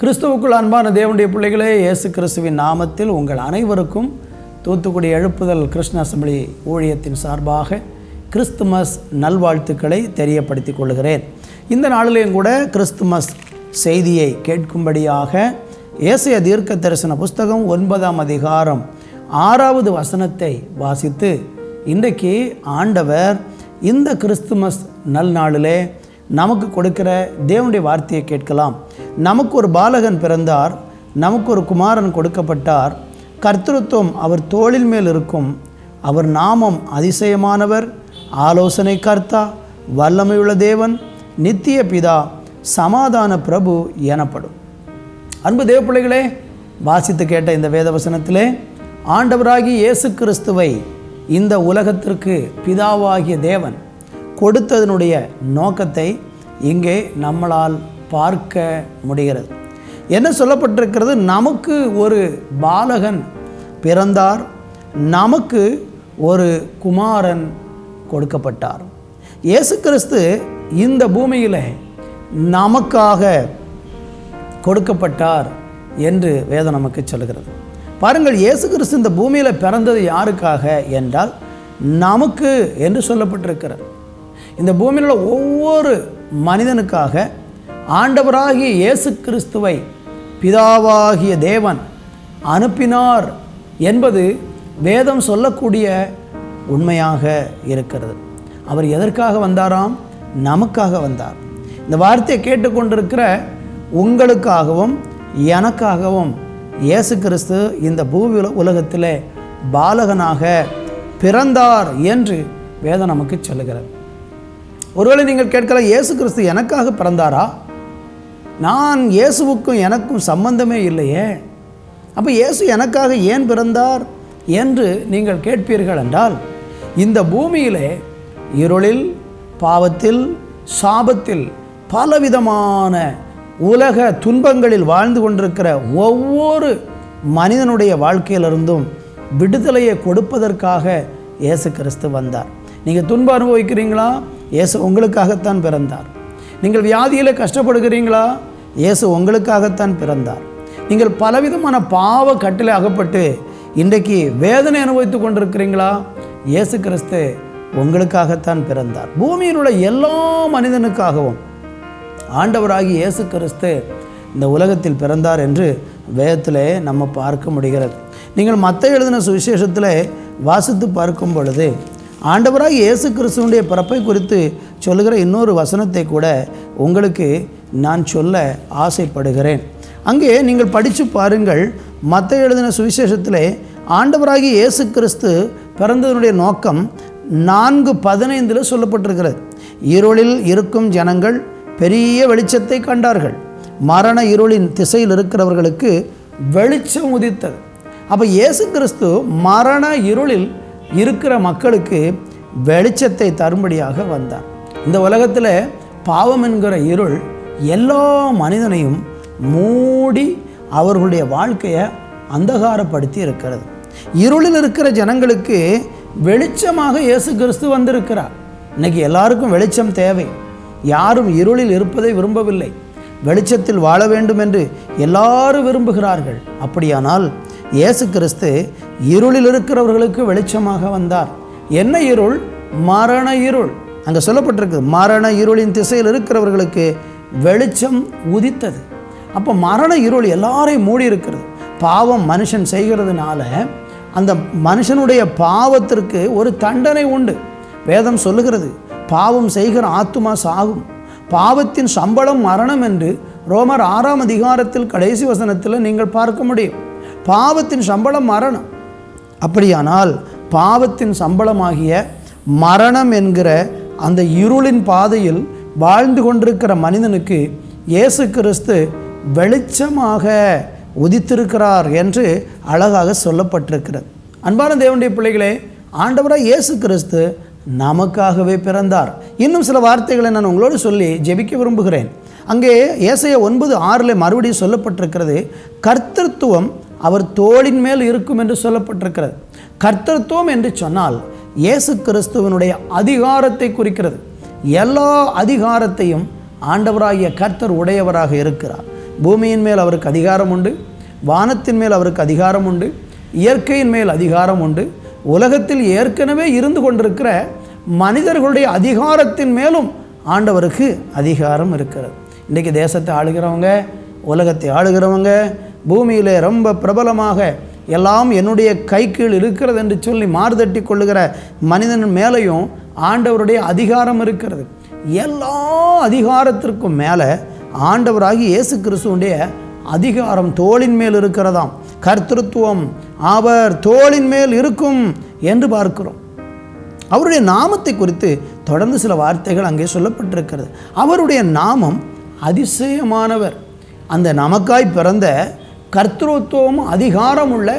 கிறிஸ்துவுக்குள் அன்பான தேவனுடைய பிள்ளைகளே, இயேசு கிறிஸ்துவின் நாமத்தில் உங்கள் அனைவருக்கும் தூத்துக்குடி எழுப்புதல் கிருஷ்ண அசெம்பிளி ஊழியத்தின் சார்பாக கிறிஸ்துமஸ் நல்வாழ்த்துக்களை தெரியப்படுத்திக் கொள்கிறேன். இந்த நாளிலேயும் கூட கிறிஸ்துமஸ் செய்தியை கேட்கும்படியாக ஏசாயா தீர்க்க தரிசன புஸ்தகம் 9ஆம் அதிகாரம் 6வது வசனத்தை வாசித்து இன்றைக்கு ஆண்டவர் இந்த கிறிஸ்துமஸ் நல்நாளிலே நமக்கு கொடுக்கிற தேவனுடைய வார்த்தையை கேட்கலாம். நமக்கு ஒரு பாலகன் பிறந்தார், நமக்கு ஒரு குமாரன் கொடுக்கப்பட்டார், கர்த்தருவம் அவர் தோளின் மேல் இருக்கும், அவர் நாமம் அதிசயமானவர், ஆலோசனை கர்த்தா, வல்லமையுள்ள தேவன், நித்திய பிதா, சமாதான பிரபு எனப்படும். அன்பு தேவ பிள்ளைகளே, வாசித்து கேட்ட இந்த வேதவசனத்திலே ஆண்டவராகிய இயேசு கிறிஸ்துவை இந்த உலகத்திற்கு பிதாவாகிய தேவன் கொடுத்ததனுடைய நோக்கத்தை இங்கே நம்மளால் பார்க்க முடிகிறது. என்ன சொல்லப்பட்டிருக்கிறது? நமக்கு ஒரு பாலகன் பிறந்தார், நமக்கு ஒரு குமாரன் கொடுக்கப்பட்டார். இயேசு கிறிஸ்து இந்த பூமியில் நமக்காக கொடுக்கப்பட்டார் என்று வேதம் நமக்கு சொல்கிறது. பாருங்கள், இயேசு கிறிஸ்து இந்த பூமியில் பிறந்தது யாருக்காக என்றால் நமக்கு என்று சொல்லப்பட்டிருக்கிறது. இந்த பூமியில் உள்ள ஒவ்வொரு மனிதனுக்காக ஆண்டவராகிய இயேசு கிறிஸ்துவை பிதாவாகிய தேவன் அனுப்பினார் என்பது வேதம் சொல்லக்கூடிய உண்மையாக இருக்கிறது. அவர் எதற்காக வந்தாராம்? நமக்காக வந்தார். இந்த வார்த்தையை கேட்டுக்கொண்டிருக்கிற உங்களுக்காகவும் எனக்காகவும் இயேசு கிறிஸ்து இந்த பூமி உலகத்திலே பாலகனாக பிறந்தார் என்று வேதம் நமக்கு சொல்லுகிறது. ஒருவேளை நீங்கள் கேட்கலாம், இயேசு கிறிஸ்து எனக்காக பிறந்தாரா? நான் இயேசுவுக்கும் எனக்கும் சம்பந்தமே இல்லையே, அப்போ இயேசு எனக்காக ஏன் பிறந்தார் என்று நீங்கள் கேட்பீர்கள் என்றால், இந்த பூமியிலே இருளில், பாவத்தில், சாபத்தில், பலவிதமான உலக துன்பங்களில் வாழ்ந்து கொண்டிருக்கிற ஒவ்வொரு மனிதனுடைய வாழ்க்கையிலிருந்தும் விடுதலையை கொடுப்பதற்காக இயேசு கிறிஸ்து வந்தார். நீங்கள் துன்பம் அனுபவிக்கிறீங்களா? இயேசு உங்களுக்காகத்தான் பிறந்தார். நீங்கள் வியாதியில் கஷ்டப்படுகிறீங்களா? இயேசு உங்களுக்காகத்தான் பிறந்தார். நீங்கள் பலவிதமான பாவ கட்டிலே அகப்பட்டு இன்றைக்கு வேதனை அனுபவித்து கொண்டிருக்கிறீங்களா? இயேசு கிறிஸ்து உங்களுக்காகத்தான் பிறந்தார். பூமியில் உள்ள எல்லா மனிதனுக்காகவும் ஆண்டவராகி இயேசு கிறிஸ்து இந்த உலகத்தில் பிறந்தார் என்று வேதத்திலே நம்ம பார்க்க முடிகிறது. நீங்கள் மத்தேயு எழுதின சுவிசேஷத்தில் வாசித்து பார்க்கும் பொழுது ஆண்டவராக இயேசு கிறிஸ்துவனுடைய பிறப்பை குறித்து சொல்லுகிற இன்னொரு வசனத்தை கூட உங்களுக்கு நான் சொல்ல ஆசைப்படுகிறேன். அங்கே நீங்கள் படித்து பாருங்கள். மத்தேயு எழுதின சுவிசேஷத்திலே ஆண்டவராகிய இயேசு கிறிஸ்து பிறந்ததனுடைய நோக்கம் 4:15 சொல்லப்பட்டிருக்கிறது. இருளில் இருக்கும் ஜனங்கள் பெரிய வெளிச்சத்தை கண்டார்கள், மரண இருளின் திசையில் இருக்கிறவர்களுக்கு வெளிச்சம் உதித்தது. அப்போ இயேசு கிறிஸ்து மரண இருளில் இருக்கிற மக்களுக்கு வெளிச்சத்தை தரும்படியாக வந்தார். இந்த உலகத்தில் பாவம் என்கிற இருள் எல்லா மனிதனையும் மூடி அவர்களுடைய வாழ்க்கையை அந்தகாரப்படுத்தி இருக்கிறது. இருளில் இருக்கிற ஜனங்களுக்கு வெளிச்சமாக இயேசு கிறிஸ்து வந்திருக்கிறார். இன்னைக்கு எல்லாருக்கும் வெளிச்சம் தேவை. யாரும் இருளில் இருப்பதை விரும்பவில்லை, வெளிச்சத்தில் வாழ வேண்டும் என்று எல்லாரும் விரும்புகிறார்கள். அப்படியானால் இயேசு கிறிஸ்து இருளில் இருக்கிறவர்களுக்கு வெளிச்சமாக வந்தார். என்ன இருள்? மரண இருள். அங்கே சொல்லப்பட்டிருக்கு, மரண இருளின் திசையில் இருக்கிறவர்களுக்கு வெளிச்சம் உதித்தது. அப்போ மரண இருள் எல்லாரையும் மூடி இருக்கிறது. பாவம் மனுஷன் செய்கிறதுனால அந்த மனுஷனுடைய பாவத்திற்கு ஒரு தண்டனை உண்டு. வேதம் சொல்லுகிறது, பாவம் செய்கிற ஆத்துமா சாகும், பாவத்தின் சம்பளம் மரணம் என்று ரோமர் 6ஆம் அதிகாரத்தில் கடைசி வசனத்தில் நீங்கள் பார்க்க முடியும். பாவத்தின் சம்பளம் மரணம். அப்படியானால் பாவத்தின் சம்பளமாகிய மரணம் என்கிற அந்த இருளின் பாதையில் வாழ்ந்து கொண்டிருக்கிற மனிதனுக்கு இயேசு கிறிஸ்து வெளிச்சமாக உதித்திருக்கிறார் என்று அழகாக சொல்லப்பட்டிருக்கிறது. அன்பான தேவனுடைய பிள்ளைகளே, ஆண்டவராக இயேசு கிறிஸ்து நமக்காகவே பிறந்தார். இன்னும் சில வார்த்தைகளை நான் உங்களோடு சொல்லி ஜெபிக்க விரும்புகிறேன். அங்கே ஏசாயா 9:6 மறுபடியும் சொல்லப்பட்டிருக்கிறது, கர்த்தத்துவம் அவர் தோளின் மேல் இருக்கும் என்று சொல்லப்பட்டிருக்கிறது. கர்த்தத்துவம் என்று சொன்னால் இயேசு கிறிஸ்துவனுடைய அதிகாரத்தை குறிக்கிறது. எல்லா அதிகாரத்தையும் ஆண்டவராகிய கர்த்தர் உடையவராக இருக்கிறார். பூமியின் மேல் அவருக்கு அதிகாரம் உண்டு, வானத்தின் மேல் அவருக்கு அதிகாரம் உண்டு, இயற்கையின் மேல் அதிகாரம் உண்டு, உலகத்தில் ஏற்கனவே இருந்து கொண்டிருக்கிற மனிதர்களுடைய அதிகாரத்தின் மேலும் ஆண்டவருக்கு அதிகாரம் இருக்கிறது. இன்றைக்கி தேசத்தை ஆளுகிறவங்க, உலகத்தை ஆளுகிறவங்க, பூமியிலே ரொம்ப பிரபலமாக எல்லாம் என்னுடைய கை கீழ் இருக்கிறது என்று சொல்லி மார்தட்டி கொள்ளுகிற மனிதன் மேலேயும் ஆண்டவருடைய அதிகாரம் இருக்கிறது. எல்லா அதிகாரத்திற்கும் மேலே ஆண்டவராகி இயேசு கிறிஸ்துவுடைய அதிகாரம் தோளின் மேல் இருக்கிறதாம். கர்த்தத்துவம் அவர் தோளின் மேல் இருக்கும் என்று பார்க்கிறோம். அவருடைய நாமத்தை குறித்து தொடர்ந்து சில வார்த்தைகள் அங்கே சொல்லப்பட்டிருக்கிறது. அவருடைய நாமம் அதிசயமானவர். அந்த நமக்காய் பிறந்த கர்த்தத்துவம் அதிகாரம் உள்ள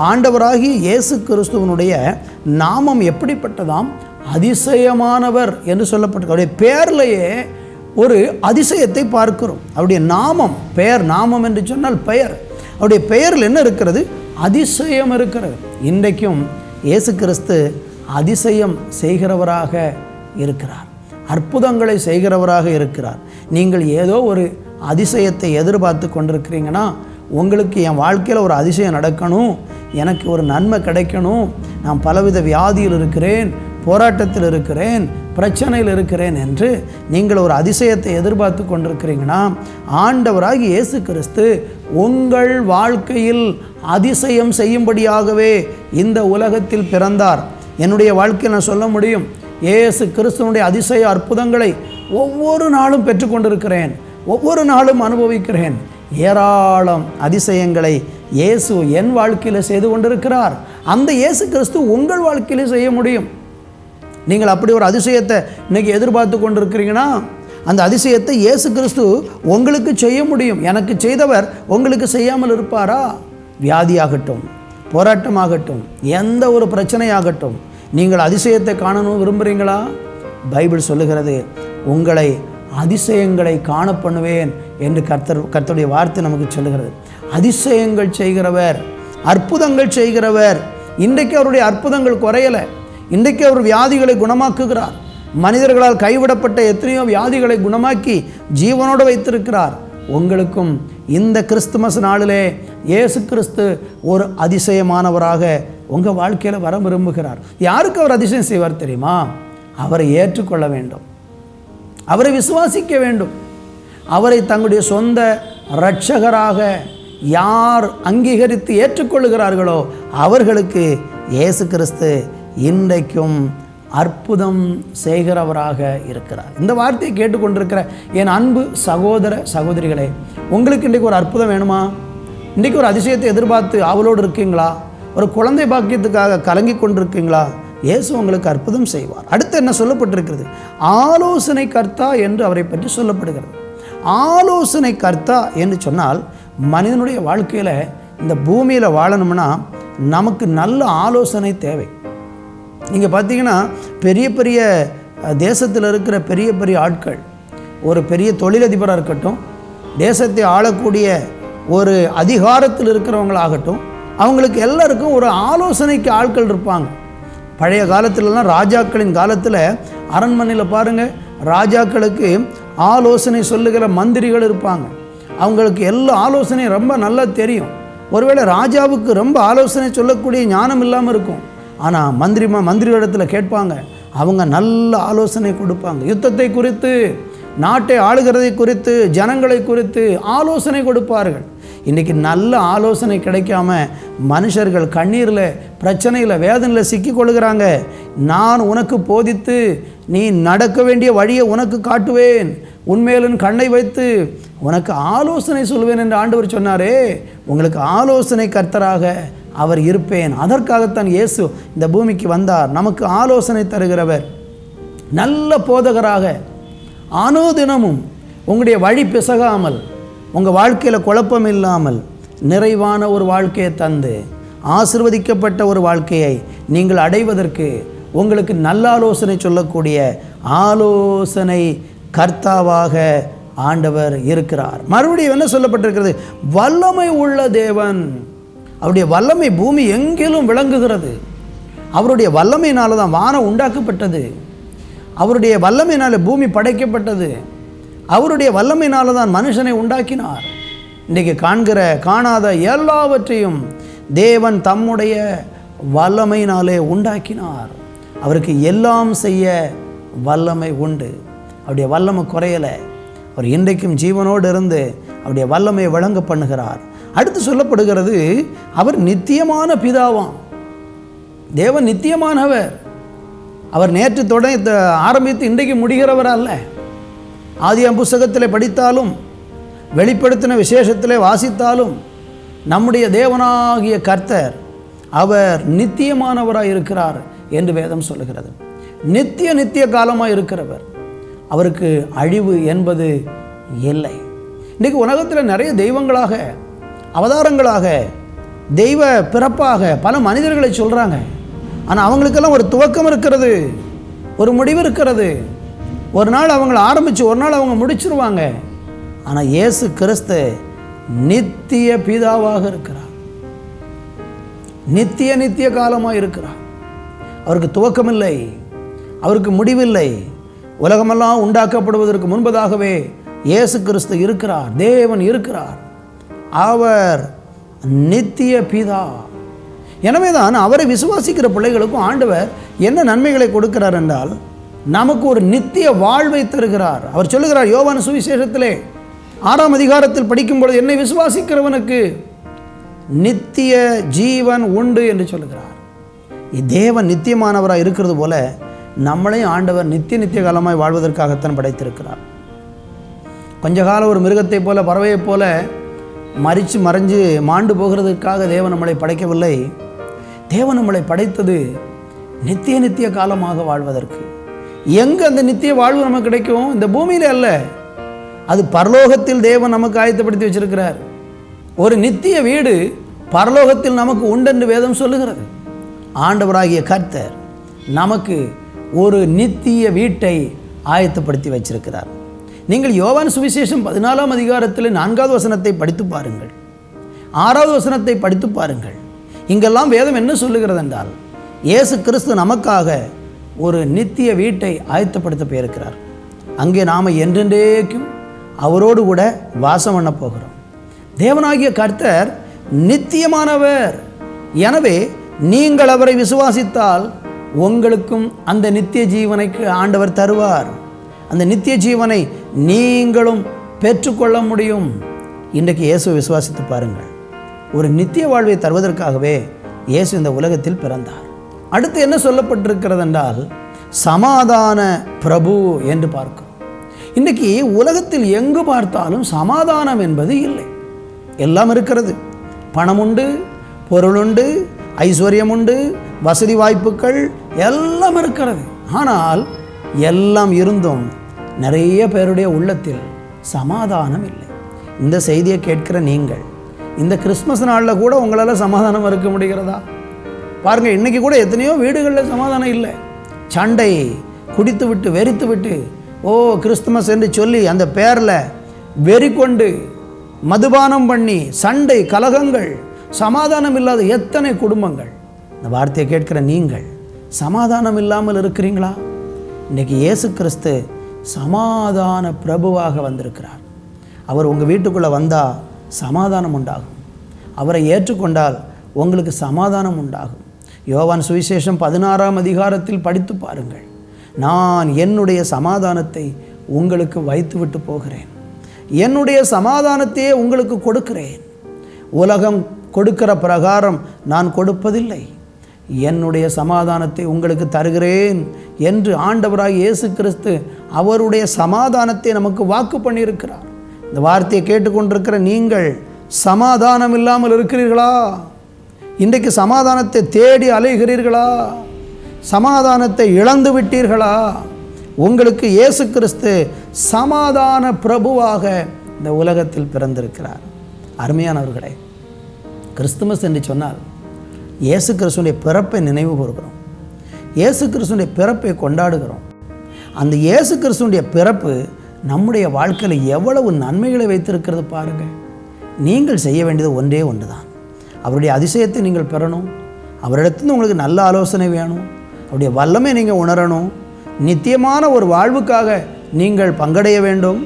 ஆண்டவராகிய இயேசு கிறிஸ்துவனுடைய நாமம் எப்படிப்பட்டதாம்? அதிசயமானவர் என்று சொல்லப்பட்டிருக்கு. அவருடைய பெயர்லேயே ஒரு அதிசயத்தை பார்க்கிறோம். அவருடைய நாமம், பெயர், நாமம் என்று சொன்னால் பெயர், அவருடைய பெயரில் என்ன இருக்கிறது? அதிசயம் இருக்கிறது. இன்றைக்கும் இயேசு கிறிஸ்து அதிசயம் செய்கிறவராக இருக்கிறார், அற்புதங்களை செய்கிறவராக இருக்கிறார். நீங்கள் ஏதோ ஒரு அதிசயத்தை எதிர்பார்த்து கொண்டிருக்கிறீங்கன்னா, உங்களுக்கு என் வாழ்க்கையில் ஒரு அதிசயம் நடக்கணும், எனக்கு ஒரு நன்மை கிடைக்கணும், நான் பலவித வியாதியில் இருக்கிறேன், போராட்டத்தில் இருக்கிறேன், பிரச்சனையில் இருக்கிறேன் என்று நீங்கள் ஒரு அதிசயத்தை எதிர்பார்த்து கொண்டிருக்கிறீங்கன்னா, ஆண்டவராகி இயேசு கிறிஸ்து உங்கள் வாழ்க்கையில் அதிசயம் செய்யும்படியாகவே இந்த உலகத்தில் பிறந்தார். என்னுடைய வாழ்க்கையில் நான் சொல்ல முடியும், இயேசு கிறிஸ்துவனுடைய அதிசய அற்புதங்களை ஒவ்வொரு நாளும் பெற்றுக்கொண்டிருக்கிறேன், ஒவ்வொரு நாளும் அனுபவிக்கிறேன். ஏராளம் அதிசயங்களை இயேசு என் வாழ்க்கையில் செய்து கொண்டிருக்கிறார். அந்த இயேசு கிறிஸ்து உங்கள் வாழ்க்கையில் செய்ய முடியும். நீங்கள் அப்படி ஒரு அதிசயத்தை இன்றைக்கி எதிர்பார்த்து கொண்டிருக்கிறீங்கன்னா, அந்த அதிசயத்தை இயேசு கிறிஸ்து உங்களுக்கு செய்ய முடியும். எனக்கு செய்தவர் உங்களுக்கு செய்யாமல் இருப்பாரா? வியாதியாகட்டும், போராட்டமாகட்டும், எந்த ஒரு பிரச்சனையாகட்டும், நீங்கள் அதிசயத்தை காணணும் விரும்புகிறீங்களா? பைபிள் சொல்லுகிறது, உங்களை அதிசயங்களை காண பண்ணுவேன் என்று கர்த்தருடைய வார்த்தை நமக்கு சொல்லுகிறது. அதிசயங்கள் செய்கிறவர், அற்புதங்கள் செய்கிறவர். இன்றைக்கு அவருடைய அற்புதங்கள் குறையலை. இன்றைக்கு அவர் வியாதிகளை குணமாக்குகிறார். மனிதர்களால் கைவிடப்பட்ட எத்தனையோ வியாதிகளை குணமாக்கி ஜீவனோடு வைத்திருக்கிறார். உங்களுக்கும் இந்த கிறிஸ்துமஸ் நாளிலே இயேசு கிறிஸ்து ஒரு அதிசயமானவராக உங்கள் வாழ்க்கையில் வர விரும்புகிறார். யாருக்கு அவர் அதிசயம் செய்வார் தெரியுமா? அவரை ஏற்றுக்கொள்ள வேண்டும், அவரை விசுவாசிக்க வேண்டும். அவரை தங்களுடைய சொந்த இரட்சகராக யார் அங்கீகரித்து ஏற்றுக்கொள்ளுகிறார்களோ அவர்களுக்கு இயேசு கிறிஸ்து இன்றைக்கும் அற்புதம் செய்கிறவராக இருக்கிறார். இந்த வார்த்தையை கேட்டுக்கொண்டிருக்கிற என் அன்பு சகோதர சகோதரிகளே, உங்களுக்கு இன்றைக்கு ஒரு அற்புதம் வேணுமா? இன்றைக்கு ஒரு அதிசயத்தை எதிர்பார்த்து ஆவலோடு இருக்கீங்களா? ஒரு குழந்தை பாக்கியத்துக்காக கலங்கி கொண்டிருக்கீங்களா? இயேசு உங்களுக்கு அற்புதம் செய்வார். அடுத்து என்ன சொல்லப்பட்டிருக்கிறது? ஆலோசனை கர்த்தா என்று அவரை பற்றி சொல்லப்படுகிறது. ஆலோசனை கர்த்தா என்று சொன்னால், மனிதனுடைய வாழ்க்கையில் இந்த பூமியில் வாழணும்னா நமக்கு நல்ல ஆலோசனை தேவை. நீங்கள் பார்த்தீங்கன்னா, பெரிய பெரிய தேசத்தில் இருக்கிற பெரிய பெரிய ஆட்கள், ஒரு பெரிய தொழிலதிபராக இருக்கட்டும், தேசத்தை ஆளக்கூடிய ஒரு அதிகாரத்தில் இருக்கிறவங்களாகட்டும், அவங்களுக்கு எல்லாருக்கும் ஒரு ஆலோசனைக்கு ஆட்கள் இருப்பாங்க. பழைய காலத்திலலாம், ராஜாக்களின் காலத்தில் அரண்மனையில் பாருங்கள், ராஜாக்களுக்கு ஆலோசனை சொல்லுகிற மந்திரிகள் இருப்பாங்க. அவங்களுக்கு எல்லா ஆலோசனையும் ரொம்ப நல்லா தெரியும். ஒருவேளை ராஜாவுக்கு ரொம்ப ஆலோசனை சொல்லக்கூடிய ஞானம் இல்லாமல் இருக்கும், ஆனால் மந்திரிகளிடத்தில் கேட்பாங்க, அவங்க நல்ல ஆலோசனை கொடுப்பாங்க. யுத்தத்தை குறித்து, நாட்டை ஆளுகிறதை குறித்து, ஜனங்களை குறித்து ஆலோசனை கொடுப்பார்கள். இன்றைக்கி நல்ல ஆலோசனை கிடைக்காம மனுஷர்கள் கண்ணீரில், பிரச்சனையில், வேதனையில் சிக்கி கொள்ளுகிறாங்க. நான் உனக்கு போதித்து நீ நடக்க வேண்டிய வழியை உனக்கு காட்டுவேன், உன்மேலும் கண்ணை வைத்து உனக்கு ஆலோசனை சொல்வேன் என்று ஆண்டவர் சொன்னாரே. உங்களுக்கு ஆலோசனை கர்த்தராக அவர் இருப்பேன். அதற்காகத்தான் இயேசு இந்த பூமிக்கு வந்தார், நமக்கு ஆலோசனை தருகிறவர், நல்ல போதகராக. அனுதினமும் உங்களுடைய வழி பிசகாமல், உங்கள் வாழ்க்கையில் குழப்பம் இல்லாமல் நிறைவான ஒரு வாழ்க்கையை தந்து ஆசீர்வதிக்கப்பட்ட ஒரு வாழ்க்கையை நீங்கள் அடைவதற்கு உங்களுக்கு நல்ல ஆலோசனை சொல்லக்கூடிய ஆலோசனை கர்த்தாவாக ஆண்டவர் இருக்கிறார். மறுபடியும் என்ன சொல்லப்பட்டிருக்கிறது? வல்லமை உள்ள தேவன். அவருடைய வல்லமை பூமி எங்கிலும் விளங்குகிறது. அவருடைய வல்லமையினால தான் வானம் உண்டாக்கப்பட்டது. அவருடைய வல்லமையினால பூமி படைக்கப்பட்டது. அவருடைய வல்லமையினால தான் மனுஷனை உண்டாக்கினார். இன்றைக்கு காணாத எல்லாவற்றையும் தேவன் தம்முடைய வல்லமையினாலே உண்டாக்கினார். அவருக்கு எல்லாம் செய்ய வல்லமை உண்டு. அவருடைய வல்லமை குறையலை. அவர் இன்றைக்கும் ஜீவனோடு இருந்து அவருடைய வல்லமையை வழங்க பண்ணுகிறார். அடுத்து சொல்லப்படுகிறது, அவர் நித்தியமான பிதாவாம். தேவன் நித்தியமானவர். அவர் நேற்று தொடங்கி ஆரம்பித்து இன்றைக்கு முடிகிறவர் அல்ல. ஆதியாம் புஸ்தகத்தில் படித்தாலும் வெளிப்படுத்தின விசேஷத்திலே வாசித்தாலும் நம்முடைய தேவனாகிய கர்த்தர் அவர் நித்தியமானவராக இருக்கிறார் என்று வேதம் சொல்லுகிறது. நித்திய காலமாக இருக்கிறவர். அவருக்கு அழிவு என்பது இல்லை. இன்றைக்கு உலகத்தில் நிறைய தெய்வங்களாக, அவதாரங்களாக, தெய்வ பிறப்பாக பல மனிதர்களை சொல்கிறாங்க. ஆனால் அவங்களுக்கெல்லாம் ஒரு துவக்கம் இருக்கிறது, ஒரு முடிவு இருக்கிறது. ஒரு நாள் அவங்கள ஆரம்பித்து ஒரு நாள் அவங்க முடிச்சிருவாங்க. ஆனால் இயேசு கிறிஸ்து நித்திய பிதாவாக இருக்கிறார். நித்திய காலமாக இருக்கிறார். அவருக்கு துவக்கமில்லை, அவருக்கு முடிவில்லை. உலகமெல்லாம் உண்டாக்கப்படுவதற்கு முன்பதாகவே இயேசு கிறிஸ்து இருக்கிறார். தேவன் இருக்கிறார். அவர் நித்திய பிதா. எனவே தான் அவரை விசுவாசிக்கிற பிள்ளைகளுக்கும் ஆண்டவர் என்ன நன்மைகளை கொடுக்கிறார் என்றால், நமக்கு ஒரு நித்திய வாழ்வை தருகிறார். அவர் சொல்லுகிறார் யோவான் சுவிசேஷத்திலே 6ஆம் அதிகாரத்தில் படிக்கும்பொழுது, என்னை விசுவாசிக்கிறவனுக்கு நித்திய ஜீவன் உண்டு என்று சொல்லுகிறார். தேவன் நித்தியமானவராக இருக்கிறது போல நம்மளையும் ஆண்டவர் நித்திய காலமாய் வாழ்வதற்காகத்தான் படைத்திருக்கிறார். கொஞ்ச காலம் ஒரு மிருகத்தை போல, பறவையைப் போல மறைஞ்சு மாண்டு போகிறதுக்காக தேவன் நம்மளை படைக்கவில்லை. தேவன் நம்மளை படைத்தது நித்திய காலமாக வாழ்வதற்கு. எங்கே அந்த நித்திய வாழ்வு நமக்கு கிடைக்கும்? இந்த பூமியில் அல்ல, அது பரலோகத்தில் தேவன் நமக்கு ஆயத்தப்படுத்தி வச்சிருக்கிறார். ஒரு நித்திய வீடு பரலோகத்தில் நமக்கு உண்டென்று வேதம் சொல்லுகிறது. ஆண்டவராகிய கர்த்தர் நமக்கு ஒரு நித்திய வீட்டை ஆயத்தப்படுத்தி வச்சிருக்கிறார். நீங்கள் யோவான் சுவிசேஷம் 14ஆம் அதிகாரத்தில் 4வது வசனத்தை படித்து பாருங்கள், 6வது வசனத்தை படித்து பாருங்கள். இங்கெல்லாம் வேதம் என்ன சொல்லுகிறது என்றால், இயேசு கிறிஸ்து நமக்காக ஒரு நித்திய வீட்டை ஆயத்தப்படுத்த போயிருக்கிறார். அங்கே நாம் என்றென்றைக்கும் அவரோடு கூட வாசம் பண்ண போகிறோம். தேவனாகிய கர்த்தர் நித்தியமானவர். எனவே நீங்கள் அவரை விசுவாசித்தால் உங்களுக்கும் அந்த நித்திய ஜீவனை ஆண்டவர் தருவார். அந்த நித்திய ஜீவனை நீங்களும் பெற்றுக்கொள்ள முடியும். இன்றைக்கு இயேசுவை விசுவாசித்து பாருங்கள். ஒரு நித்திய வாழ்வை தருவதற்காகவே இயேசு இந்த உலகத்தில் பிறந்தார். அடுத்து என்ன சொல்லப்பட்டிருக்கிறது என்றால், சமாதான பிரபு என்று பார்க்கிறோம். இன்றைக்கி உலகத்தில் எங்கு பார்த்தாலும் சமாதானம் என்பது இல்லை. எல்லாம் இருக்கிறது. பணம் உண்டு, பொருள் உண்டு, ஐஸ்வர்யம் உண்டு, வசதி வாய்ப்புகள் எல்லாம் இருக்கிறது. ஆனால் எல்லாம் இருந்தும் நிறைய பேருடைய உள்ளத்தில் சமாதானம் இல்லை. இந்த செய்தியை கேட்கிற நீங்கள் இந்த கிறிஸ்மஸ் நாளில் கூட உங்களால் சமாதானம் இருக்க முடிகிறதா? பாருங்கள், இன்றைக்கி கூட எத்தனையோ வீடுகளில் சமாதானம் இல்லை. சண்டை, குடித்து விட்டு வெறித்து விட்டு கிறிஸ்துமஸ் என்று சொல்லி அந்த பேரில் வெறி கொண்டு மதுபானம் பண்ணி சண்டை, கலகங்கள், சமாதானம் இல்லாத எத்தனை குடும்பங்கள். இந்த வார்த்தையை கேட்கிற நீங்கள் சமாதானம் இல்லாமல் இருக்கிறீங்களா? இன்றைக்கி இயேசு கிறிஸ்து சமாதான பிரபுவாக வந்திருக்கிறார். அவர் உங்கள் வீட்டுக்குள்ளே வந்தால் சமாதானம் உண்டாகும். அவரை ஏற்றுக்கொண்டால் உங்களுக்கு சமாதானம் உண்டாகும். யோவான் சுவிசேஷம் 16ஆம் அதிகாரத்தில் படித்து பாருங்கள். நான் என்னுடைய சமாதானத்தை உங்களுக்கு வைத்துவிட்டு போகிறேன், என்னுடைய சமாதானத்தையே உங்களுக்கு கொடுக்கிறேன். உலகம் கொடுக்கிற பிரகாரம் நான் கொடுப்பதில்லை, என்னுடைய சமாதானத்தை உங்களுக்கு தருகிறேன் என்று ஆண்டவராய் இயேசு கிறிஸ்து அவருடைய சமாதானத்தை நமக்கு வாக்கு பண்ணியிருக்கிறார். இந்த வார்த்தையை கேட்டுக்கொண்டிருக்கிற நீங்கள் சமாதானம் இல்லாமல் இருக்கிறீர்களா? இன்றைக்கு சமாதானத்தை தேடி அலைகிறீர்களா? சமாதானத்தை இழந்து விட்டீர்களா? உங்களுக்கு இயேசு கிறிஸ்து சமாதான பிரபுவாக இந்த உலகத்தில் பிறந்திருக்கிறார். அருமையானவர்களே, கிறிஸ்துமஸ் என்று சொன்னால் இயேசு கிறிஸ்துடைய பிறப்பை நினைவு கூறுகிறோம். இயேசு கிறிஸ்துடைய பிறப்பை கொண்டாடுகிறோம். அந்த இயேசு கிறிஸ்துடைய பிறப்பு நம்முடைய வாழ்க்கையில் எவ்வளவு நன்மைகளை வைத்திருக்கிறது பாருங்கள். நீங்கள் செய்ய வேண்டியது ஒன்றே ஒன்று தான். அவருடைய அதிசயத்தை நீங்கள் பெறணும். அவரிடத்துல உங்களுக்கு நல்ல ஆலோசனை வேணும். அவருடைய வல்லமை நீங்கள் உணரணும். நித்தியமான ஒரு வாழ்வுக்காக நீங்கள் பங்கடைய வேண்டும்.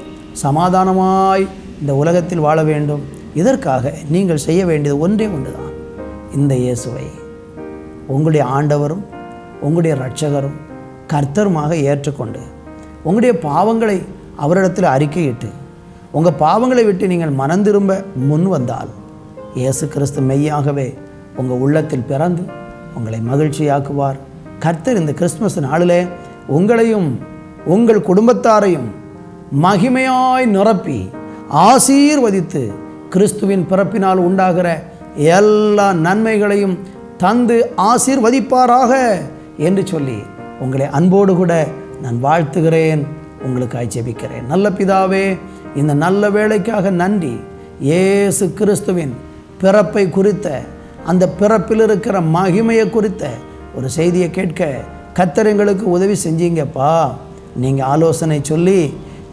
சமாதானமாய் இந்த உலகத்தில் வாழ வேண்டும். இதற்காக நீங்கள் செய்ய வேண்டியது ஒன்றே ஒன்று தான். இந்த இயேசுவை உங்களுடைய ஆண்டவரும் உங்களுடைய இரட்சகரும் கர்த்தருமாக ஏற்றுக்கொண்டு உங்களுடைய பாவங்களை அவரிடத்தில் அறிக்கையிட்டு உங்கள் பாவங்களை விட்டு நீங்கள் மனம் திரும்ப முன் வந்தால் இயேசு கிறிஸ்து மெய்யாகவே உங்கள் உள்ளத்தில் பிறந்து உங்களை மகிழ்ச்சியாக்குவார். கர்த்தர் இந்த கிறிஸ்துமஸ் நாளிலே உங்களையும் உங்கள் குடும்பத்தாரையும் மகிமையாய் நிரப்பி ஆசீர்வதித்து கிறிஸ்துவின் பிறப்பினால் உண்டாகிற எல்லா நன்மைகளையும் தந்து ஆசீர்வதிப்பாராக என்று சொல்லி உங்களை அன்போடு கூட நான் வாழ்த்துகிறேன், உங்களுக்காய் ஜெபிக்கிறேன். நல்ல பிதாவே, இந்த நல்ல வேளைக்காக நன்றி. இயேசு கிறிஸ்துவின் பிறப்பை குறித்த, அந்த பிறப்பில் இருக்கிற மகிமையை குறித்த ஒரு செய்தியை கேட்க கர்த்தர் எங்களுக்கு உதவி செஞ்சீங்கப்பா. நீங்கள் ஆலோசனை சொல்லி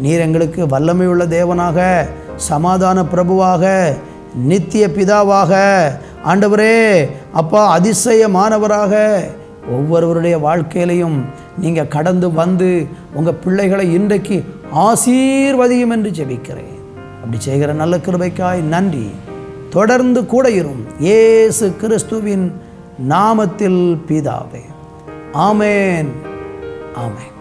நீர் எங்களுக்கு வல்லமை உள்ள தேவனாக, சமாதான பிரபுவாக, நித்திய பிதாவாக, ஆண்டவரே அப்பா அதிசயமானவராக ஒவ்வொருவருடைய வாழ்க்கையிலையும் நீங்கள் கடந்து வந்து உங்கள் பிள்ளைகளை இன்றைக்கு ஆசீர்வதியும் என்று ஜெபிக்கிறேன். அப்படி செய்கிற நல்ல கிருபைக்காய் நன்றி. தொடர்ந்து கூட இரும். இயேசு கிறிஸ்துவின் நாமத்தில் பிதாவே. ஆமென், ஆமென்.